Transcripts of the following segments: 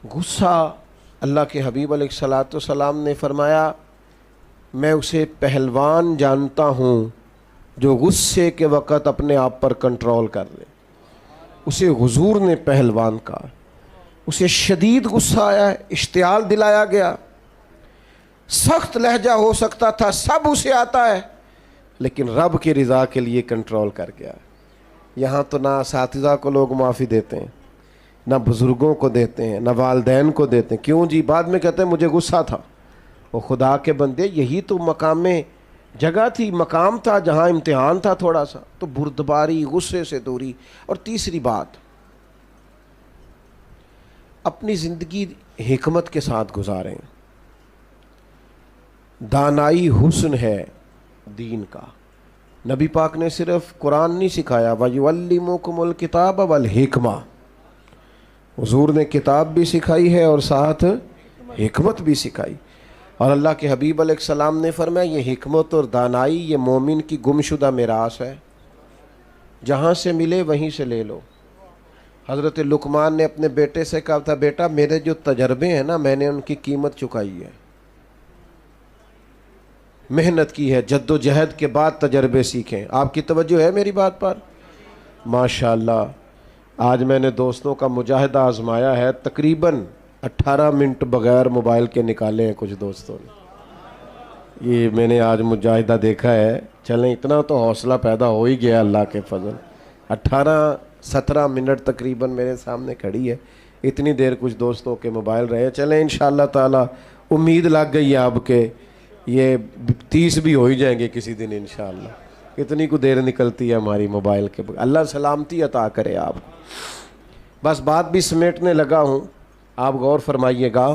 गुस्सा, अल्लाह के हबीब अलैहिस्सलाम ने फरमाया मैं उसे पहलवान जानता हूँ जो गुस्से के वक़्त अपने आप पर कंट्रोल कर ले। उसे हुजूर ने पहलवान कहा। उसे शदीद गुस्सा आया, इश्तियाल दिलाया गया, सख्त लहजा हो सकता था, सब उसे आता है, लेकिन रब की रज़ा के लिए कंट्रोल कर गया। यहाँ तो ना असातिज़ा को लोग माफ़ी देते हैं, ना बुज़ुर्गों को देते हैं, ना वालदैन को देते हैं। क्यों जी? बाद में कहते हैं मुझे गुस्सा था। वो खुदा के बंदे, यही तो मकाम में जगह थी, मकाम था जहाँ इम्तिहान था थोड़ा सा। तो बुर्दबारी, गुस्से से दूरी। और तीसरी बात, अपनी ज़िंदगी हिकमत के साथ गुजारें। दानाई हुस्न है दीन का। नबी पाक ने सिर्फ कुरान नहीं सिखाया, वयुअल्लिमुकुमुल किताब वल हिकमा। हुजूर ने किताब भी सिखाई है और साथ हिकमत भी सिखाई। और अल्लाह के हबीब अलैहिस्सलाम ने फरमाया ये हिकमत और दानाई ये मोमिन की गुमशुदा मिरास है, जहाँ से मिले वहीं से ले लो। हज़रत लुकमान ने अपने बेटे से कहा था, बेटा मेरे जो तजर्बे हैं ना, मैंने उनकी कीमत चुकाई है, मेहनत की है, जद्दोजहद के बाद तजर्बे सीखें। आपकी तवज्जो है मेरी बात पर? माशाअल्लाह। आज मैंने दोस्तों का मुजाहिदा आजमाया है, तकरीबन 18 मिनट बग़ैर मोबाइल के निकाले हैं कुछ दोस्तों ने। ये मैंने आज मुजाहिदा देखा है। चलें, इतना तो हौसला पैदा हो ही गया अल्लाह के फजल। 18-17 मिनट तकरीबन मेरे सामने खड़ी है, इतनी देर कुछ दोस्तों के मोबाइल रहे। चलें, इंशाअल्लाह ताला उम्मीद लग गई है आपके ये 30 भी हो ही जाएंगे किसी दिन इंशाअल्लाह। इतनी को देर निकलती है हमारी मोबाइल के। अल्लाह सलामती अता करे आप। बस बात भी समेटने लगा हूँ, आप गौर फरमाइएगा।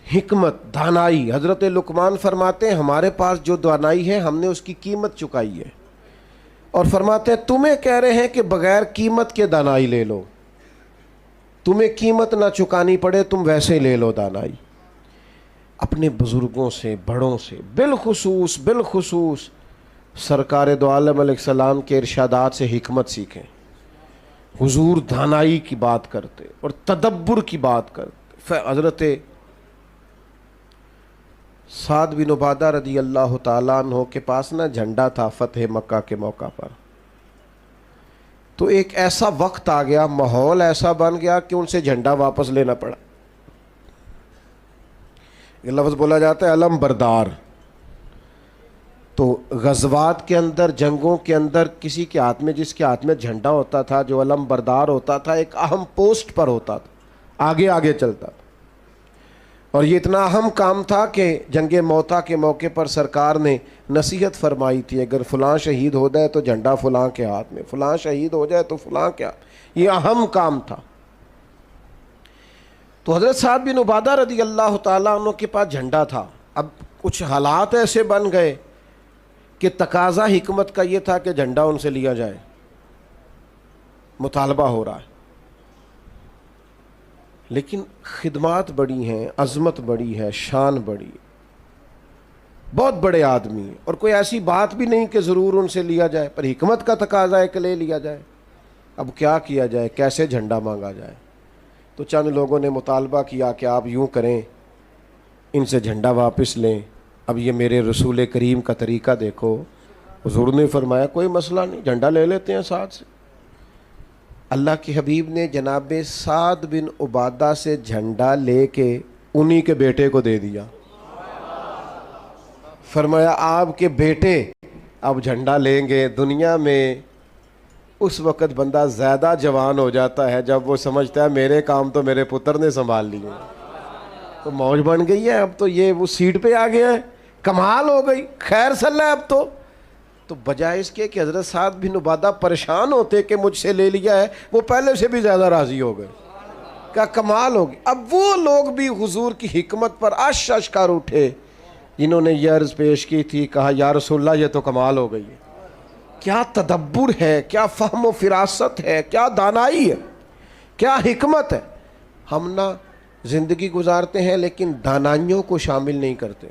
हिकमत, दानाई, हज़रत लुकमान फरमाते हैं हमारे पास जो दानाई है हमने उसकी कीमत चुकाई है। और फरमाते हैं तुम्हें कह रहे हैं कि बग़ैर कीमत के दानाई ले लो, तुम्हें कीमत ना चुकानी पड़े, तुम वैसे ले लो दानाई। अपने बुज़ुर्गों से, बड़ों से, बिलखुसूस सरकार दो आलम अलैहिस्सलाम के इरशादात से हिकमत सीखें। हुजूर दानाई की बात करते और तदब्बुर की बात करते। हज़रत साद बिन उबादा रदी अल्लाह ताला अन्हु के पास ना झंडा था फ़तह मक्का के मौका पर। तो एक ऐसा वक्त आ गया, माहौल ऐसा बन गया कि उनसे झंडा वापस लेना पड़ा। ये लफ्ज़ बोला जाता है अलम बरदार। तो गज़वात के अंदर, जंगों के अंदर किसी के हाथ में, जिसके हाथ में झंडा होता था, जो अलम बरदार होता था, एक अहम पोस्ट पर होता था, आगे आगे चलता था। और ये इतना अहम काम था कि जंगे मौता के मौके पर सरकार ने नसीहत फरमाई थी, अगर फ़लाँ शहीद हो जाए तो झंडा फ़लाँ के हाथ में, फ़लाँ शहीद हो जाए तो फ़लाँ के हाथ। ये अहम काम था। तो हज़रत साद बिन उबादा रदी अल्लाह ताला अन्हु के पास झंडा था। अब कुछ हालात ऐसे बन गए कि तकाज़ा हिकमत का ये था कि झंडा उनसे लिया जाए, मुतालबा हो रहा है। लेकिन खिदमात बड़ी हैं, अज़मत बड़ी है, शान बड़ी, बहुत बड़े आदमी हैं, और कोई ऐसी बात भी नहीं कि ज़रूर उनसे लिया जाए, पर हिकमत का तकाज़ा है कि ले लिया जाए। अब क्या किया जाए, कैसे झंडा मांगा जाए? तो चंद लोगों ने मुतालबा किया कि आप यूँ करें, इनसे झंडा वापस लें। अब ये मेरे रसूल करीम का तरीक़ा देखो। हुज़ूर ने फरमाया कोई मसला नहीं, झंडा ले लेते हैं साथ से। अल्लाह के हबीब ने जनाब साद बिन उबादा से झंडा लेके उन्हीं के बेटे को दे दिया। फरमाया आपके बेटे अब झंडा लेंगे। दुनिया में उस वक़्त बंदा ज़्यादा जवान हो जाता है जब वो समझता है मेरे काम तो मेरे पुत्र ने संभाल लिए। तो मौज बन गई है, अब तो ये वो सीट पे आ गया है, कमाल हो गई, खैर सल्ला। अब तो बजाय इसके कि हज़रत साद बिन उबादा परेशान होते कि मुझसे ले लिया है, वो पहले से भी ज़्यादा राज़ी हो गए। क्या कमाल होगी। अब वो लोग भी हुजूर की हिकमत पर अश कर उठे, जिन्होंने ये अर्ज़ पेश की थी, कहा या रसूलल्लाह ये तो कमाल हो गई है। क्या तदब्बुर है, क्या फ़हम व फ़िरासत है, क्या दानाई है, क्या हिकमत है। हम ना ज़िंदगी गुजारते हैं लेकिन दानाइयों को शामिल नहीं करते।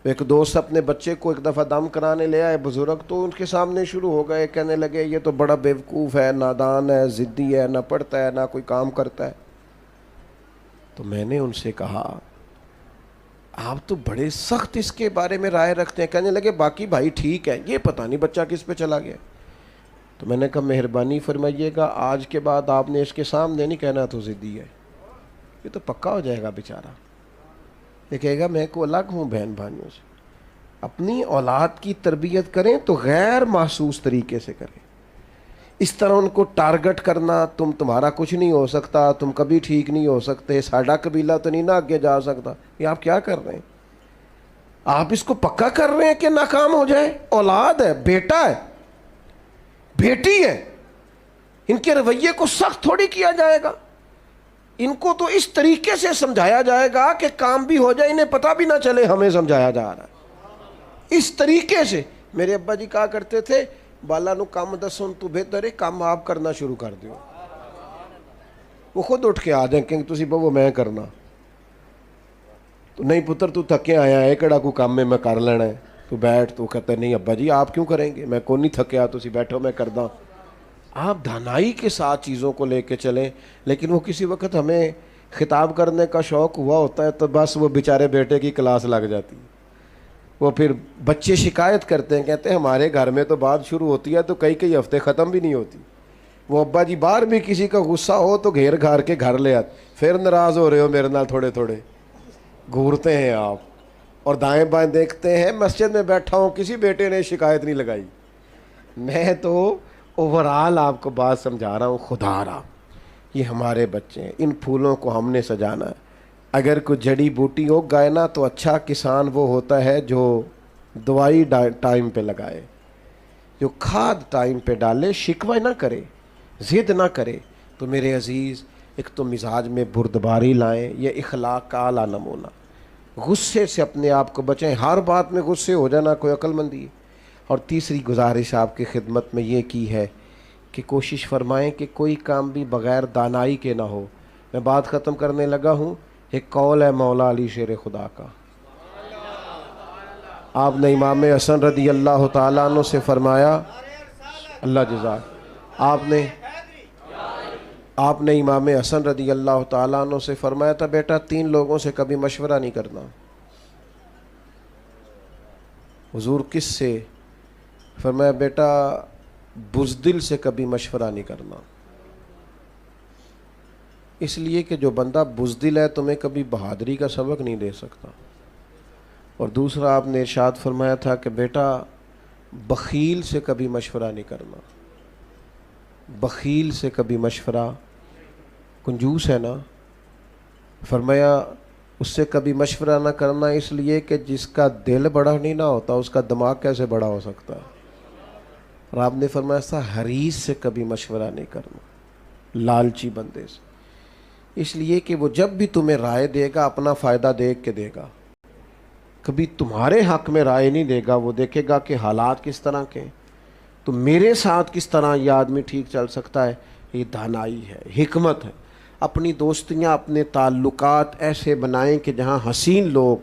तो एक दोस्त अपने बच्चे को एक दफ़ा दम कराने ले आए बुज़ुर्ग, तो उनके सामने शुरू हो गए, कहने लगे ये तो बड़ा बेवकूफ़ है, नादान है, ज़िद्दी है, ना पढ़ता है ना कोई काम करता है। तो मैंने उनसे कहा आप तो बड़े सख्त इसके बारे में राय रखते हैं। कहने लगे बाकी भाई ठीक है, ये पता नहीं बच्चा किस पे चला गया। तो मैंने कहा मेहरबानी फरमाइएगा, आज के बाद आपने इसके सामने नहीं कहना तो ज़िद्दी है, ये तो पक्का हो जाएगा बेचारा। ये कहेगा मैं को अलग हूँ बहन भाइयों से। अपनी औलाद की तरबियत करें तो गैर महसूस तरीके से करें। इस तरह उनको टारगेट करना, तुम्हारा कुछ नहीं हो सकता, तुम कभी ठीक नहीं हो सकते, साडा कबीला तो नहीं ना आगे जा सकता, ये आप क्या कर रहे हैं? आप इसको पक्का कर रहे हैं कि नाकाम हो जाए। औलाद है, बेटा है, बेटी है, इनके रवैये को सख्त थोड़ी किया जाएगा। इनको तो इस तरीके से समझाया जाएगा कि काम भी हो जाए, इन्हें पता भी ना चले हमें समझाया जा रहा है। इस तरीके से मेरे अब्बा जी कहा करते थे, बाला नु काम दसो तू बेहतर है, काम आप करना शुरू कर दो। वो खुद उठ के आ जाए कि तुसी बवो मैं करना। तो नहीं पुत्र तू थके आया है, केड़ा को काम में मैं कर लेना है, तू बैठ। तो कहते नहीं अब्बा जी आप क्यों करेंगे, मैं को नहीं थकया, तुसी बैठो मैं करदा। आप दानाई के साथ चीज़ों को लेके चलें। लेकिन वो किसी वक्त हमें खिताब करने का शौक़ हुआ होता है तो बस वो बेचारे बेटे की क्लास लग जाती है। वो फिर बच्चे शिकायत करते हैं, कहते हैं हमारे घर में तो बात शुरू होती है तो कई कई हफ्ते ख़त्म भी नहीं होती। वो अब्बा जी बाहर भी किसी का गुस्सा हो तो घेर घार के घर ले आते, फिर नाराज़ हो रहे हो मेरे नाल, थोड़े थोड़े घूरते हैं आप और दाएं बाएं देखते हैं। मस्जिद में बैठा हूँ, किसी बेटे ने शिकायत नहीं लगाई। मैं तो ओवरऑल आपको बात समझा रहा हूँ। खुदारा ये हमारे बच्चे हैं, इन फूलों को हमने सजाना है। अगर कोई जड़ी बूटी हो गए ना तो अच्छा किसान वो होता है जो दवाई टाइम पे लगाए, जो खाद टाइम पे डाले, शिकवा ना करे, ज़िद ना करे। तो मेरे अज़ीज़, एक तो मिजाज में बुर्दबारी लाएं, ये इखलाक का आला नमूना। गुस्से से अपने आप को बचाएं, हर बात में गुस्से हो जाना कोई अक्लमंदी है। और तीसरी गुजारिश आपकी खिदमत में ये की है कि कोशिश फरमाएं कि कोई काम भी बग़ैर दानाई के ना हो। मैं बात ख़त्म करने लगा हूँ। एक कौल है मौला अली शेर खुदा का, आपने इमाम हसन रदी अल्लाह ताला अन्हु से फरमाया, अल्लाह जज़ा, आपने इमाम हसन रदी अल्लाह ताला अन्हु से फरमाया था बेटा 3 लोगों से कभी मशवरा नहीं करना। हुजूर किस से? फरमाया बेटा बुज़दिल से कभी मशवरा नहीं करना, इसलिए कि जो बंदा बुज़दिल है तुम्हें कभी बहादुरी का सबक नहीं दे सकता। और दूसरा आपने इरशाद फरमाया था कि बेटा बख़ील से कभी मशवरा नहीं करना, बख़ील से कभी मशवरा, कंजूस है ना, फरमाया उससे कभी मशवरा ना करना, इसलिए कि जिसका दिल बड़ा नहीं ना होता उसका दिमाग कैसे बड़ा हो सकता है। और आपने फरमाया था हरीस से कभी मशवरा नहीं करना, लालची बंदे से, इसलिए कि वो जब भी तुम्हें राय देगा अपना फ़ायदा देख के देगा, कभी तुम्हारे हक़ में राय नहीं देगा। वो देखेगा कि हालात किस तरह के, तो मेरे साथ किस तरह ये आदमी ठीक चल सकता है। ये दानाई है, हिकमत है। अपनी दोस्तियाँ, अपने ताल्लुकात ऐसे बनाएं कि जहाँ हसीन लोग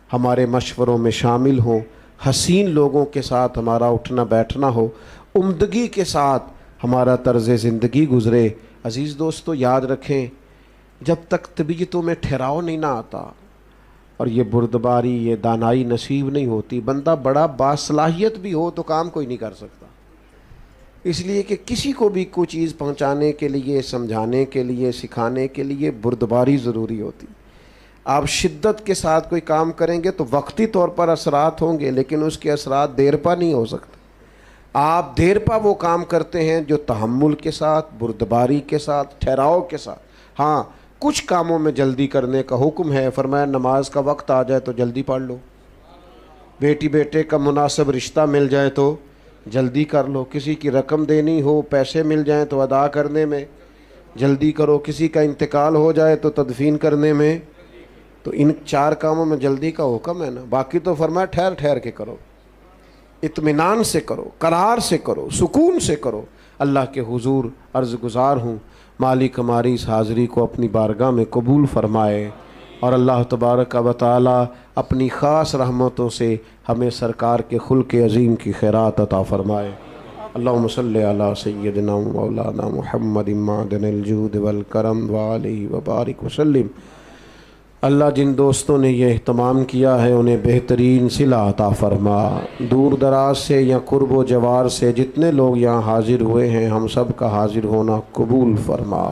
हमारे मशवरों में शामिल हों, हसीन लोगों के साथ हमारा उठना बैठना हो, उम्दगी के साथ हमारा तर्ज़ ज़िंदगी गुज़रे। अज़ीज़ दोस्तों याद रखें, जब तक तबीयतों में ठहराव नहीं ना आता और ये बुर्दबारी, ये दानाई नसीब नहीं होती, बंदा बड़ा बासलाहियत भी हो तो काम कोई नहीं कर सकता। इसलिए कि किसी को भी कोई चीज़ पहुंचाने के लिए, समझाने के लिए, सिखाने के लिए बुर्दबारी ज़रूरी होती। आप शिद्दत के साथ कोई काम करेंगे तो वक्ती तौर पर असरात होंगे, लेकिन उसके असरात देर पा नहीं हो सकते। आप देर पा वो काम करते हैं जो तहम्मुल के साथ, बुर्दबारी के साथ, ठहराव के साथ। हाँ, कुछ कामों में जल्दी करने का हुक्म है। फरमाया नमाज का वक्त आ जाए तो जल्दी पढ़ लो, बेटी बेटे का मुनासिब रिश्ता मिल जाए तो जल्दी कर लो, किसी की रकम देनी हो, पैसे मिल जाएं तो अदा करने में जल्दी करो, किसी का इंतकाल हो जाए तो तदफीन करने में। तो इन 4 कामों में जल्दी का हुक्म है ना। बाकी तो फरमाया ठहर ठहर के करो, इत्मीनान से करो, करार से करो, सुकून से करो। अल्लाह के हुजूर अर्ज़ गुज़ार हूँ, मालिक हमारी इस हाज़िरी को अपनी बारगाह में कबूल फरमाए। और अल्लाह तबारक व तआला अपनी ख़ास रहमतों से हमें सरकार के खुल्क़ अज़ीम की खैरात अता फ़रमाए। अल्लाहुम्मा सल्लि अला सय्यिदिना मौलाना मुहम्मद मादनिल जूद वल करम व आलिहि व बारिक वसल्लिम। अल्लाह जिन दोस्तों ने यह एहतमाम किया है उन्हें बेहतरीन सिला अता फ़रमा। दूर दराज से या कुर्ब व जवार से जितने लोग यहाँ हाज़िर हुए हैं हम सब का हाज़िर होना कबूल फ़रमा।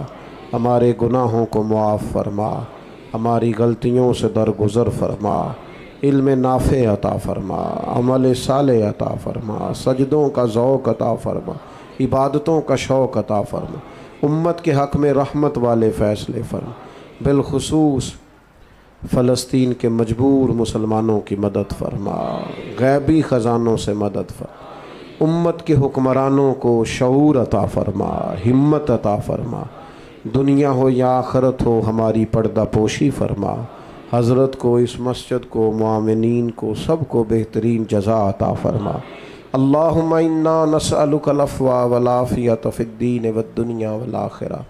हमारे गुनाहों को मुआफ़ फ़रमा, हमारी गलतियों से दरगुज़र फ़रमा, इल्म नाफ़े अता फ़रमा, अमल साले अता फ़रमा, सजदों का ज़ौक़ अता फ़रमा, इबादतों का शौक़ अता फ़रमा। उम्मत के हक़ में रहमत वाले फ़ैसले फ़रमा। बिलखुसूस फ़लस्तीन के मजबूर मुसलमानों की मदद फ़रमा, गैबी ख़ज़ानों से मदद फ़रमा। उम्मत के हुक्मरानों को शऊर अता फ़रमा, हिम्मत अता फ़रमा। दुनिया हो या आखरत हो हमारी पर्दा पोशी फ़रमा। हज़रत को, इस मस्जिद को, मुआमिनीन को, सब को बेहतरीन जज़ा अता फ़रमा। अल्लाहुम्मा इन्ना नसअलुकल अफ़्वा वल आफ़ियत फ़िद्दीन वद्दुनिया वल आख़िरा।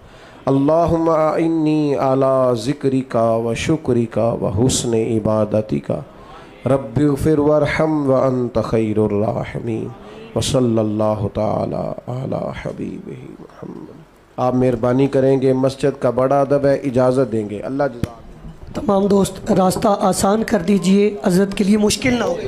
अल्लाहुम्मा इन्नी अला ज़िक्रिका व शुक्रिका व हुस्न इबादतिका रब्बिग़फ़िर वरहम व अंत खैरुर राहिमीन व सल्लल्लाहु तआला अला हबीबिही मुहम्मद। आप मेहरबानी करेंगे, मस्जिद का बड़ा अदब है, इजाज़त देंगे। अल्लाह जज़ा। तमाम दोस्त रास्ता आसान कर दीजिए, हज़रत के लिए मुश्किल ना हो।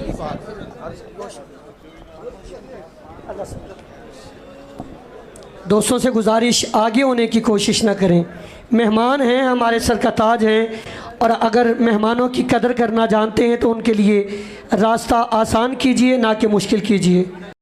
दोस्तों से गुजारिश, आगे होने की कोशिश ना करें। मेहमान हैं, हमारे सर का ताज हैं, और अगर मेहमानों की कदर करना जानते हैं तो उनके लिए रास्ता आसान कीजिए, ना कि मुश्किल कीजिए।